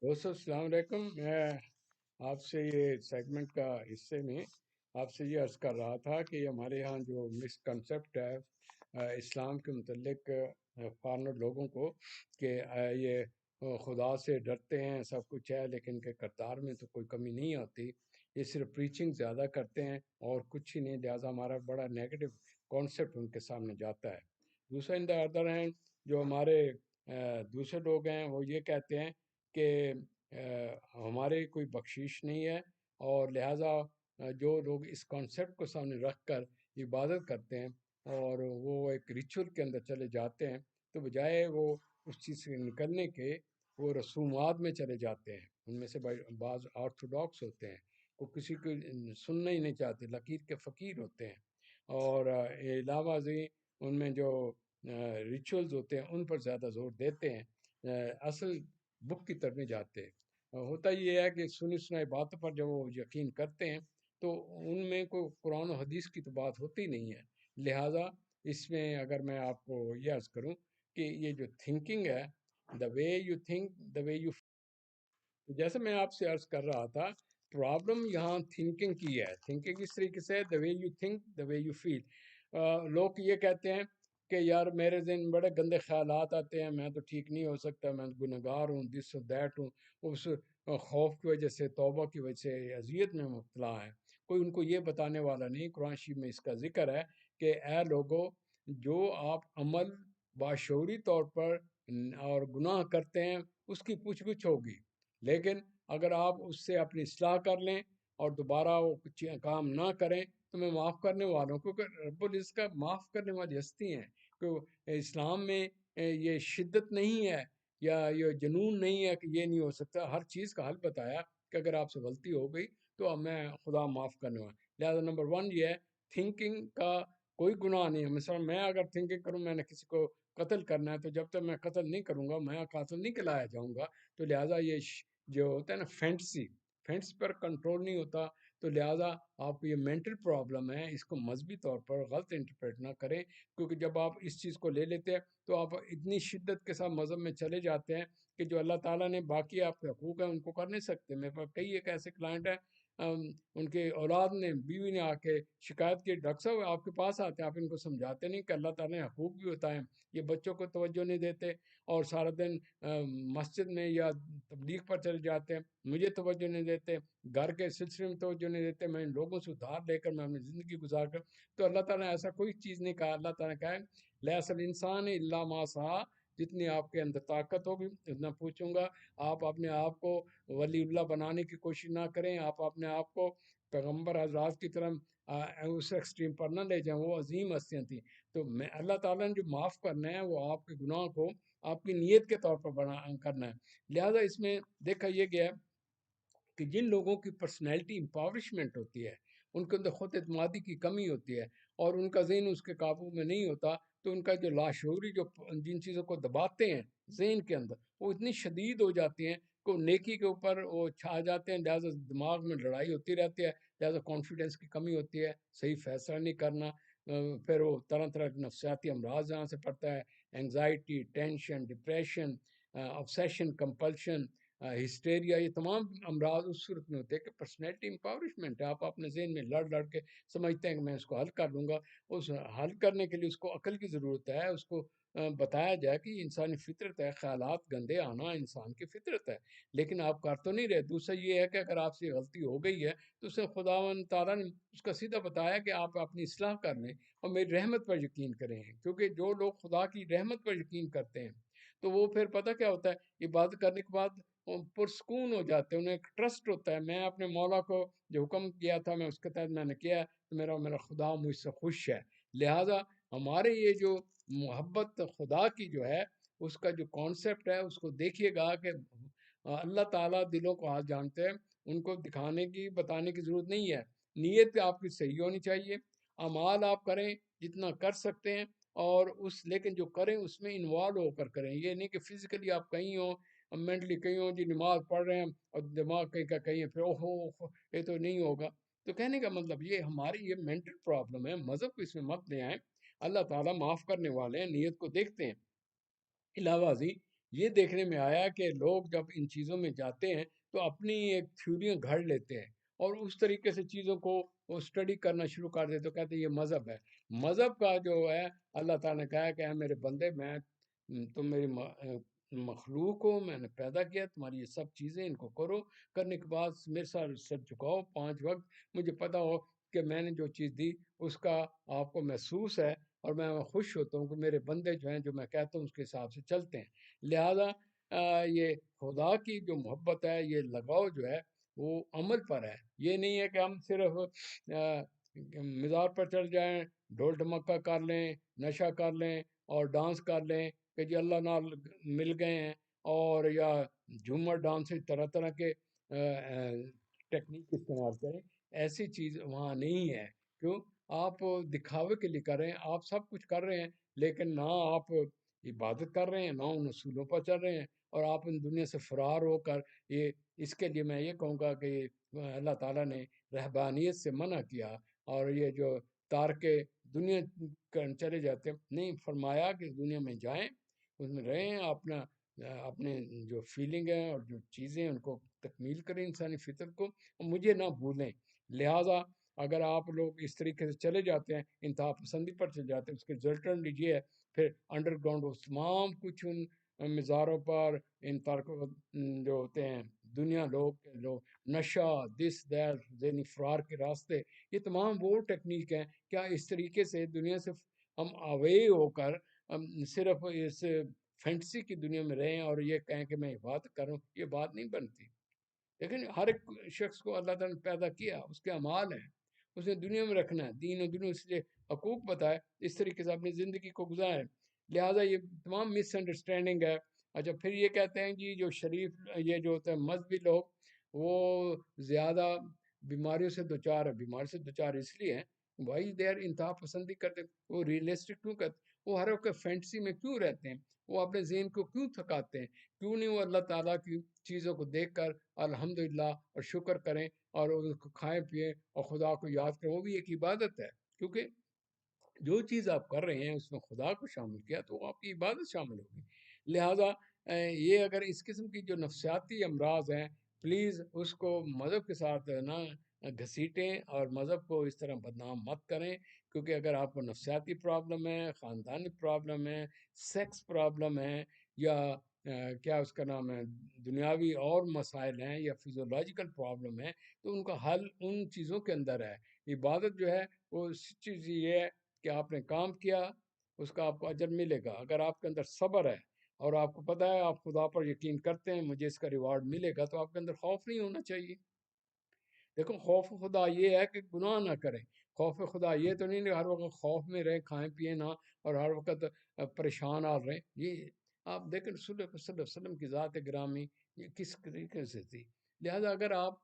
دوستو السلام علیکم. میں آپ سے یہ سیگمنٹ کا حصے میں آپ سے یہ عرض کر رہا تھا کہ ہمارے ہاں جو مس کنسیپٹ ہے اسلام کے متعلق فارنر لوگوں کو کہ یہ خدا سے ڈرتے ہیں، سب کچھ ہے، لیکن کہ کردار میں تو کوئی کمی نہیں آتی. یہ صرف پریچنگ زیادہ کرتے ہیں اور کچھ ہی نہیں، لہٰذا ہمارا بڑا نیگیٹو کانسیپٹ ان کے سامنے جاتا ہے. دوسرا ان دا ادر ہیں جو ہمارے دوسرے لوگ ہیں، وہ یہ کہتے ہیں کہ ہمارے کوئی بخشش نہیں ہے، اور لہٰذا جو لوگ اس کانسیپٹ کو سامنے رکھ کر عبادت کرتے ہیں اور وہ ایک ریچول کے اندر چلے جاتے ہیں، تو بجائے وہ اس چیز سے نکلنے کے وہ رسومات میں چلے جاتے ہیں. ان میں سے بعض آرتھوڈاکس ہوتے ہیں، وہ کسی کو سننا ہی نہیں چاہتے، لکیر کے فقیر ہوتے ہیں، اور علاوہ ازیں ان میں جو ریچولز ہوتے ہیں ان پر زیادہ زور دیتے ہیں، اصل بک کی طرف نہیں جاتے. ہوتا یہ ہے کہ سنی سنائی باتوں پر جب وہ یقین کرتے ہیں تو ان میں کوئی قرآن و حدیث کی تو بات ہوتی نہیں ہے. لہٰذا اس میں اگر میں آپ کو یہ عرض کروں کہ یہ جو تھنکنگ ہے، the way you think the way you, جیسے میں آپ سے عرض کر رہا تھا، پرابلم یہاں تھنکنگ کی ہے. تھنکنگ اس طریقے سے the way you think the way you feel. لوگ یہ کہتے ہیں کہ یار میرے ذہن میں بڑے گندے خیالات آتے ہیں، میں تو ٹھیک نہیں ہو سکتا، میں گنہگار ہوں، دس اور دیٹ ہوں. اس خوف کی وجہ سے، توبہ کی وجہ سے اذیت میں مبتلا ہے. کوئی ان کو یہ بتانے والا نہیں. قرآن شریف میں اس کا ذکر ہے کہ اے لوگو، جو آپ عمل باشعوری طور پر اور گناہ کرتے ہیں اس کی پوچھ گچھ ہوگی، لیکن اگر آپ اس سے اپنی اصلاح کر لیں اور دوبارہ وہ کچھ کام نہ کریں تو میں معاف کرنے والوں، کیونکہ رب العزت کا معاف کرنے والی ہستی ہیں. کہ اسلام میں یہ شدت نہیں ہے یا یہ جنون نہیں ہے کہ یہ نہیں ہو سکتا. ہر چیز کا حل بتایا کہ اگر آپ سے غلطی ہو گئی تو اب میں خدا معاف کرنے والا. لہٰذا نمبر 1 یہ ہے، تھنکنگ کا کوئی گناہ نہیں ہے. مثلا میں اگر تھنکنگ کروں میں نے کسی کو قتل کرنا ہے، تو جب تک میں قتل نہیں کروں گا میں قاتل نہیں کہلایا جاؤں گا. تو لہٰذا یہ جو ہوتا ہے نا فینٹس پر کنٹرول نہیں ہوتا. تو لہٰذا آپ کو یہ مینٹل پرابلم ہے، اس کو مذہبی طور پر غلط انٹرپریٹ نہ کریں، کیونکہ جب آپ اس چیز کو لے لیتے ہیں تو آپ اتنی شدت کے ساتھ مذہب میں چلے جاتے ہیں کہ جو اللہ تعالیٰ نے باقی آپ کے حقوق ہیں ان کو کر نہیں سکتے. میرے پاس کئی ایک ایسے کلائنٹ ہیں، ان کے اولاد نے، بیوی نے آ کے شکایت کی، ڈاکٹر صاحب آپ کے پاس آتے ہیں، آپ ان کو سمجھاتے نہیں کہ اللہ تعالیٰ نے حقوق بھی بتائے. یہ بچوں کو توجہ نہیں دیتے اور سارا دن مسجد میں یا تبلیغ پر چلے جاتے ہیں، مجھے توجہ نہیں دیتے، گھر کے سلسلے میں توجہ نہیں دیتے. میں ان لوگوں سے ادھار لے کر میں اپنی زندگی گزار کر، تو اللہ تعالیٰ نے ایسا کوئی چیز نہیں کہا. اللہ تعالیٰ نے کہا ہے لیس الانسان الا ما سعی، جتنی آپ کے اندر طاقت ہوگی اتنا پوچھوں گا. آپ اپنے آپ کو ولی اللہ بنانے کی کوشش نہ کریں، آپ اپنے آپ کو پیغمبر حضرات کی طرح اس ایکسٹریم پر نہ لے جائیں. وہ عظیم ہستیاں تھیں. تو میں اللہ تعالیٰ نے جو معاف کرنا ہے وہ آپ کے گناہ کو آپ کی نیت کے طور پر کرنا ہے. لہٰذا اس میں دیکھا یہ گیا کہ جن لوگوں کی پرسنالٹی امپاورشمنٹ ہوتی ہے، ان کے اندر خود اعتمادی کی کمی ہوتی ہے اور ان کا ذہن اس کے قابو میں نہیں ہوتا، تو ان کا جو لاشعوری جو جن چیزوں کو دباتے ہیں ذہن کے اندر، وہ اتنی شدید ہو جاتی ہیں کہ وہ نیکی کے اوپر وہ چھا جاتے ہیں. لہٰذا دماغ میں لڑائی ہوتی رہتی ہے، لہٰذا کانفیڈنس کی کمی ہوتی ہے، صحیح فیصلہ نہیں کرنا. پھر وہ طرح طرح کے نفسیاتی امراض جہاں سے پڑتا ہے، anxiety, tension, depression, obsession، compulsion, hysteria, یہ تمام امراض اس صورت میں ہوتے ہیں کہ پرسنالٹی امپاورشمنٹ ہے. آپ اپنے ذہن میں لڑ لڑ کے سمجھتے ہیں کہ میں اس کو حل کر لوں گا. اس حل کرنے کے لیے اس کو عقل کی ضرورت ہے. اس کو بتایا جائے کہ یہ انسانی فطرت ہے، خیالات گندے آنا انسان کی فطرت ہے، لیکن آپ کر تو نہیں رہے. دوسرا یہ ہے کہ اگر آپ سے غلطی ہو گئی ہے تو اسے خداوند تعالیٰ نے اس کا سیدھا بتایا کہ آپ اپنی اصلاح کر لیں اور میری رحمت پر یقین کریں. کیونکہ جو لوگ خدا کی رحمت پر یقین کرتے ہیں تو وہ پھر پتہ کیا ہوتا ہے، عبادت کرنے کے بعد وہ پرسکون ہو جاتے ہیں. انہیں ایک ٹرسٹ ہوتا ہے، میں اپنے مولا کو جو حکم کیا تھا میں اس کے تحت میں نے کیا ہے، تو میرا خدا مجھ سے خوش ہے. لہٰذا ہمارے یہ جو محبت خدا کی جو ہے اس کا جو کانسیپٹ ہے اس کو دیکھیے گا کہ اللہ تعالیٰ دلوں کو ہاتھ جانتے ہیں. ان کو دکھانے کی بتانے کی ضرورت نہیں ہے. نیت آپ کی صحیح ہونی چاہیے، اعمال آپ کریں جتنا کر سکتے ہیں، اور لیکن جو کریں اس میں انوالو ہو کر کریں. یہ نہیں کہ فزیکلی آپ کہیں ہوں، مینٹلی کہیں ہوں، جی نماز پڑھ رہے ہیں اور دماغ کہیں کا کہیں پھر اوہو یہ تو نہیں ہوگا. تو کہنے کا مطلب یہ ہماری یہ مینٹل پرابلم ہے. مذہب کو اس میں مت لے آئیں. اللہ تعالیٰ معاف کرنے والے ہیں، نیت کو دیکھتے ہیں. علاوہ ازیں یہ دیکھنے میں آیا کہ لوگ جب ان چیزوں میں جاتے ہیں تو اپنی ایک تھیوریاں گھڑ لیتے ہیں اور اس طریقے سے چیزوں کو وہ اسٹڈی کرنا شروع کر دیتے، تو کہتے ہیں یہ مذہب ہے۔ مذہب کا جو ہے، اللہ تعالیٰ نے کہا کہ اے میرے بندے، میں تم میری مخلوق ہو، میں نے پیدا کیا، تمہاری یہ سب چیزیں ان کو کرو، کرنے کے بعد میرے ساتھ سر جھکاؤ 5 وقت، مجھے پتا ہو کہ میں نے جو چیز دی اس کا آپ کو محسوس ہے، اور میں خوش ہوتا ہوں کہ میرے بندے جو ہیں، جو میں کہتا ہوں اس کے حساب سے چلتے ہیں۔ لہذا یہ خدا کی جو محبت ہے، یہ لگاؤ جو ہے وہ عمل پر ہے۔ یہ نہیں ہے کہ ہم صرف مزار پر چڑھ جائیں، ڈھول ڈھمکا کر لیں، نشہ کر لیں اور ڈانس کر لیں کہ جی اللہ نال مل گئے ہیں، اور یا جھومر ڈانس طرح طرح کے ٹیکنیک استعمال کریں۔ ایسی چیز وہاں نہیں ہے۔ کیوں؟ آپ دکھاوے کے لیے کر رہے ہیں، آپ سب کچھ کر رہے ہیں، لیکن نہ آپ عبادت کر رہے ہیں، نہ ان اصولوں پر چل رہے ہیں، اور آپ ان دنیا سے فرار ہو کر یہ، اس کے لیے میں یہ کہوں گا کہ اللہ تعالیٰ نے رہبانیت سے منع کیا، اور یہ جو تارک دنیا چلے جاتے ہیں، نہیں، فرمایا کہ اس دنیا میں جائیں، اس میں رہیں، اپنا اپنے جو فیلنگ ہے اور جو چیزیں ہیں ان کو تکمیل کریں، انسانی فطرت کو، اور مجھے نہ بھولیں۔ لہٰذا اگر آپ لوگ اس طریقے سے چلے جاتے ہیں، انتہا پسندی پر چلے جاتے ہیں، اس کے رزلٹنٹ یہ ہے پھر انڈر گراؤنڈ وہ تمام کچھ ان مزاروں پر، ان تارکوں جو ہوتے ہیں دنیا لوگ نشہ، دس دیٹ، ذہنی فرار کے راستے، یہ تمام وہ ٹیکنیک ہیں۔ کیا اس طریقے سے دنیا سے ہم اوے ہو کر ہم صرف اس فینٹسی کی دنیا میں رہیں اور یہ کہیں کہ میں عبادت کروں؟ یہ بات نہیں بنتی۔ لیکن ہر ایک شخص کو اللہ تعالیٰ نے پیدا کیا، اس کے اعمال ہیں، اس نے دنیا میں رکھنا ہے، دین و دنیا اس لیے حقوق بتائے، اس طریقے سے اپنی زندگی کو گزاریں۔ لہٰذا یہ تمام مس انڈرسٹینڈنگ ہے۔ اچھا، پھر یہ کہتے ہیں جی جو شریف، یہ جو ہوتے ہیں مذہبی لوگ، وہ زیادہ بیماریوں سے دوچار ہے۔ بیماری سے دوچار اس لیے ہیں، بھائی دیر انتہا پسندی کرتے، وہ ریئلسٹک کیوں کرتے، وہ ہر وقت فینٹسی میں کیوں رہتے ہیں، وہ اپنے ذہن کو کیوں تھکاتے ہیں؟ کیوں نہیں وہ اللہ تعالیٰ کی چیزوں کو دیکھ کر الحمدللہ اور شکر کریں، اور اس کو کھائیں پئیں اور خدا کو یاد کریں؟ وہ بھی ایک عبادت ہے، کیونکہ جو چیز آپ کر رہے ہیں اس میں خدا کو شامل کیا تو وہ آپ کی عبادت شامل ہوگی۔ لہٰذا یہ اگر اس قسم کی جو نفسیاتی امراض ہیں، پلیز اس کو مذہب کے ساتھ نہ گھسیٹیں، اور مذہب کو اس طرح بدنام مت کریں، کیونکہ اگر آپ کو نفسیاتی پرابلم ہے، خاندانی پرابلم ہے، سیکس پرابلم ہے، یا کیا اس کا نام ہے، دنیاوی اور مسائل ہیں، یا فزیولوجیکل پرابلم ہے، تو ان کا حل ان چیزوں کے اندر ہے۔ عبادت جو ہے وہ چیز یہ ہے کہ آپ نے کام کیا، اس کا آپ کو اجر ملے گا۔ اگر آپ کے اندر صبر ہے اور آپ کو پتہ ہے، آپ خدا پر یقین کرتے ہیں مجھے اس کا ریوارڈ ملے گا، تو آپ کے اندر خوف نہیں ہونا چاہیے۔ دیکھو، خوف خدا یہ ہے کہ گناہ نہ کریں۔ خوف خدا یہ تو نہیں کہ ہر وقت خوف میں رہیں، کھائیں پیئیں نہ، اور ہر وقت پریشان آ رہیں۔ یہ آپ دیکھیں رسول اللہ صلی اللہ علیہ وسلم کی ذات گرامی یہ کس طریقے سے تھی۔ لہذا اگر آپ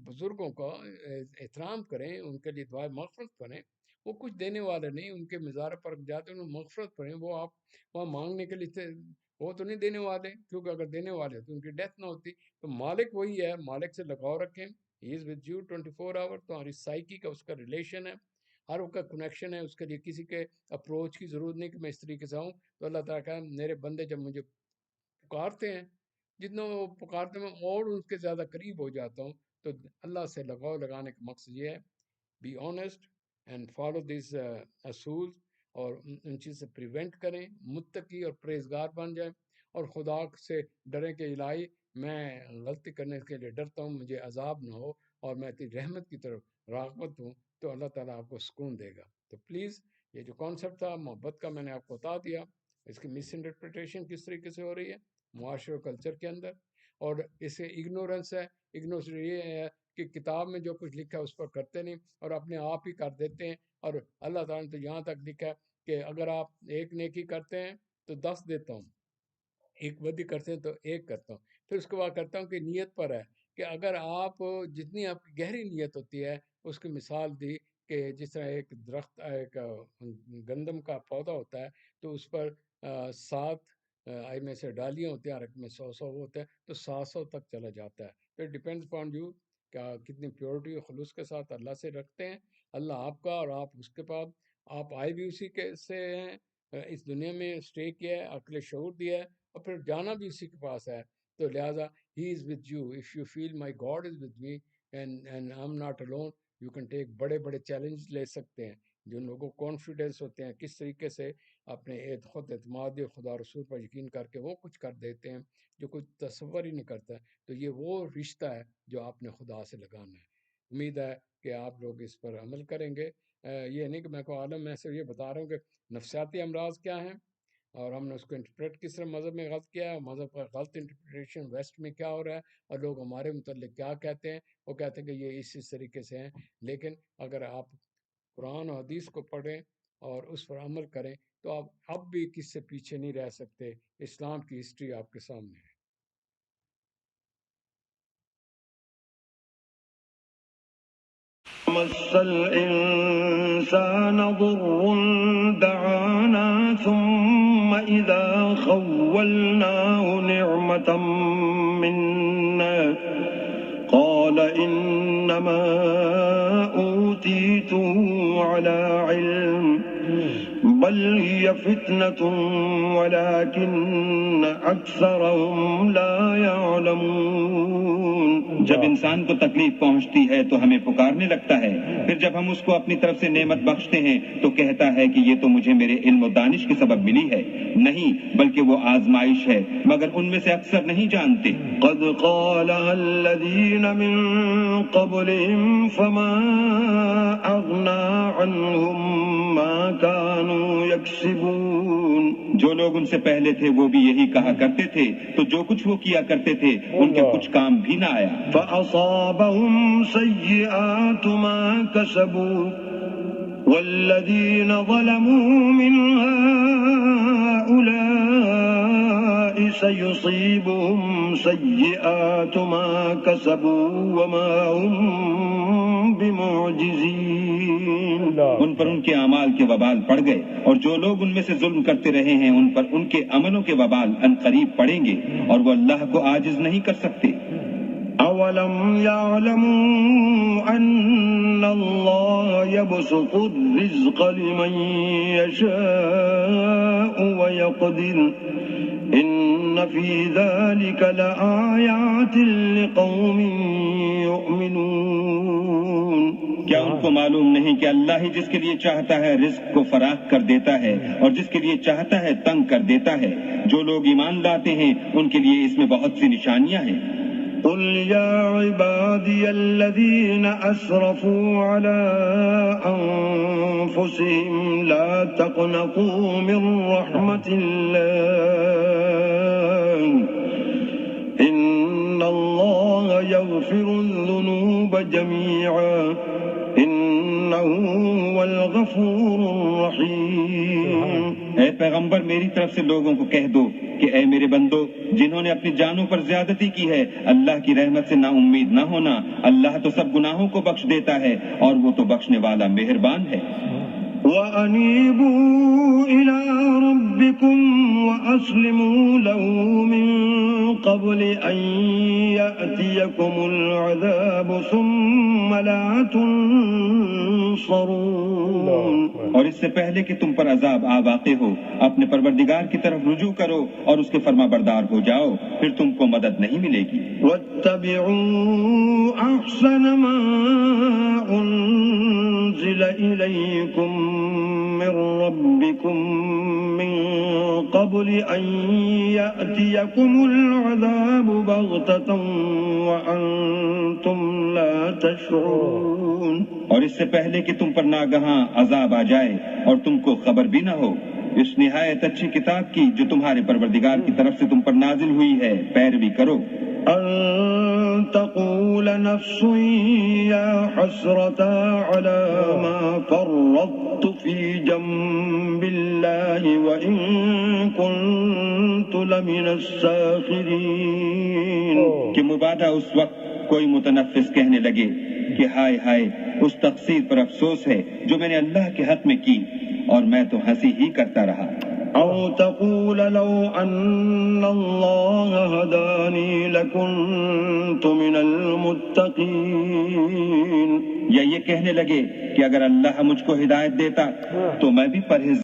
بزرگوں کا احترام کریں، ان کے لیے دعائیں مغفرت کریں، وہ کچھ دینے والے نہیں، ان کے مزار پر جاتے ہیں، ان کو مغفرت کریں، وہ آپ وہاں مانگنے کے لیے وہ تو نہیں دینے والے، کیونکہ اگر دینے والے تو ان کی ڈیتھ نہ ہوتی۔ تو مالک وہی ہے، مالک سے لگاؤ رکھیں، ہی از ود یو 24 آور، تمہاری سائیکی کا اس کا ریلیشن ہے، ہر وقت کا کنیکشن ہے، اس کے لیے کسی کے اپروچ کی ضرورت نہیں کہ میں اس طریقے سے آؤں۔ تو اللہ تعالیٰ کہا میرے بندے جب مجھے پکارتے ہیں، جتنا وہ پکارتے ہیں میں اور ان کے زیادہ قریب ہو جاتا ہوں۔ تو اللہ سے لگاؤ لگانے کا مقصد یہ ہے، be honest and follow these اصول، اور ان چیز سے پریونٹ کریں، متقی اور پرہیزگار بن جائیں، اور خدا سے ڈریں کہ الہی میں غلطی کرنے کے لیے ڈرتا ہوں، مجھے عذاب نہ ہو، اور میں تیری رحمت کی طرف راغبت ہوں، تو اللہ تعالیٰ آپ کو سکون دے گا۔ تو پلیز یہ جو کانسیپٹ تھا محبت کا، میں نے آپ کو بتا دیا، اس کی مس انٹرپریٹیشن کس طریقے سے ہو رہی ہے معاشرے و کلچر کے اندر، اور اس سے اگنورنس ہے۔ اگنورنس یہ ہے کہ کتاب میں جو کچھ لکھا ہے اس پر کرتے نہیں، اور اپنے آپ ہی کر دیتے ہیں، اور اللہ تعالیٰ نے تو یہاں تک لکھا ہے کہ اگر آپ ایک نیکی کرتے ہیں تو 10 دیتا ہوں، ایک بدی کرتے ہیں تو ایک کرتا ہوں۔ پھر اس کے بعد کرتا ہوں کہ نیت پر ہے، کہ اگر آپ جتنی آپ کی گہری نیت ہوتی ہے، اس کی مثال دی کہ جس طرح ایک درخت، ایک گندم کا پودا ہوتا ہے، تو اس پر 7 آئی میں سے ڈالیاں ہوتی ہیں، ہر ایک میں 100 ہوتا ہے، تو 700 تک چلا جاتا ہے۔ تو اٹ ڈپینڈس اپان یو، کیا کتنی پیورٹی اور خلوص کے ساتھ اللہ سے رکھتے ہیں۔ اللہ آپ کا اور آپ اس کے پاس، آپ آئے بھی اسی کے سے ہیں، اس دنیا میں اسٹے کیا ہے، عقل شعور دیا ہے، اور پھر جانا بھی اسی کے پاس ہے. تو لہٰذا he is with you. If you feel my God is with me and I am not alone, you can take. بڑے بڑے چیلنج لے سکتے ہیں. جن لوگوں کو کانفیڈینس ہوتے ہیں کس طریقے سے اپنے خود اعتماد خدا رسول پر یقین کر کے وہ کچھ کر دیتے ہیں جو کوئی تصور ہی نہیں کرتا. تو یہ وہ رشتہ ہے جو آپ نے خدا سے لگانا ہے. امید ہے کہ آپ لوگ اس پر عمل کریں گے. یہ نہیں کہ میں کو عالم میں سے یہ بتا رہا ہوں کہ نفسیاتی امراض کیا ہیں اور ہم نے اس کو انٹرپریٹ کس طرح مذہب میں غلط کیا ہے, مذہب کا غلط انٹرپریٹیشن ویسٹ میں کیا ہو رہا ہے, اور لوگ ہمارے متعلق کیا کہتے ہیں. وہ کہتے ہیں کہ یہ اس طریقے سے ہیں. لیکن اگر آپ قرآن و حدیث کو پڑھیں اور اس پر عمل کریں تو آپ اب بھی کس سے پیچھے نہیں رہ سکتے. اسلام کی ہسٹری آپ کے سامنے ہے. مس الإنسان ضر دعانا ثم إذا خولناه نعمة منا قال إنما أوتيته على علم بل هي فتنة ولكن أكثرهم لا يعلمون. جب انسان کو تکلیف پہنچتی ہے تو ہمیں پکارنے لگتا ہے, پھر جب ہم اس کو اپنی طرف سے نعمت بخشتے ہیں تو کہتا ہے کہ یہ تو مجھے میرے علم و دانش کے سبب ملی ہے. نہیں, بلکہ وہ آزمائش ہے, مگر ان میں سے اکثر نہیں جانتے. قد قالها الذين من قبلهم فما أغنى عنهم ما كانوا يكسبون. جو لوگ ان سے پہلے تھے وہ بھی یہی کہا کرتے تھے, تو جو کچھ وہ کیا کرتے تھے ان کے کچھ کام بھی نہ آیا. فأصابهم سيئات ما كسبوا والذين ظلموا من هؤلاء سيصيبهم سيئات ما كسبوا وما هم بمعجزين. ان پر ان کے اعمال کے وبال پڑ گئے, اور جو لوگ ان میں سے ظلم کرتے رہے ہیں ان پر ان کے عملوں کے وبال عنقریب پڑیں گے, اور وہ اللہ کو عاجز نہیں کر سکتے. أولم يعلموا أن الله يبسط الرزق لمن يشاء ويقدر إن في ذلك لآيات لقوم يؤمنون. کیا ان کو معلوم نہیں کہ اللہ ہی جس کے لیے چاہتا ہے رزق کو فراخ کر دیتا ہے اور جس کے لیے چاہتا ہے تنگ کر دیتا ہے. جو لوگ ایمان لاتے ہیں ان کے لیے اس میں بہت سی نشانیاں ہیں. قل يا عبادي الذين أسرفوا على أنفسهم لا تقنطوا من رحمة الله إن الله يغفر الذنوب جميعا إنه هو الغفور الرحيم. اے پیغمبر, میری طرف سے لوگوں کو کہہ دو کہ اے میرے بندو, جنہوں نے اپنی جانوں پر زیادتی کی ہے اللہ کی رحمت سے نا امید نہ ہونا. اللہ تو سب گناہوں کو بخش دیتا ہے اور وہ تو بخشنے والا مہربان ہے. وَأَنِيبُوا إِلَىٰ رَبِّكُمْ وَأَسْلِمُوا لَهُ مِن قَبْلِ أَن يَأْتِيَكُمُ الْعَذَابُ ثُمَّ لَا تُنصَرُونَ. اور اس سے پہلے کہ تم پر عذاب آ واقع ہو اپنے پروردگار کی طرف رجوع کرو اور اس کے فرما بردار ہو جاؤ, پھر تم کو مدد نہیں ملے گی. وَاتَّبِعُوا أَحْسَنَ مَا أُنزِلَ إِلَيْكُم مِّن رَّبِّكُم مِّن قَبْلِ أَن يَأْتِيَكُمُ الْعَذَابُ بَغْتَةً وَأَنتُمْ لَا تَشْعُرُونَ. اور اس سے پہلے کہ تم پر ناگہاں عذاب آ جائے اور تم کو خبر بھی نہ ہو, اس نہایت اچھی کتاب کی جو تمہارے پروردگار کی طرف سے تم پر نازل ہوئی ہے پیروی کرو. أن تقول نفس يا حسرة على ما فرطت في جنب الله وإن كنت لمن الساخرين. کہ مبادہ اس وقت کوئی متنفس کہنے لگے کہ ہائے ہائے, اس تقصیر پر افسوس ہے جو میں نے اللہ کے حق میں کی اور میں تو ہنسی ہی کرتا رہا. أو تقول لو أن الله هداني لكنت من المتقين. یا یہ کہنے لگے کہ اگر اللہ مجھ کو ہدایت دیتا تو میں بھی پرہیز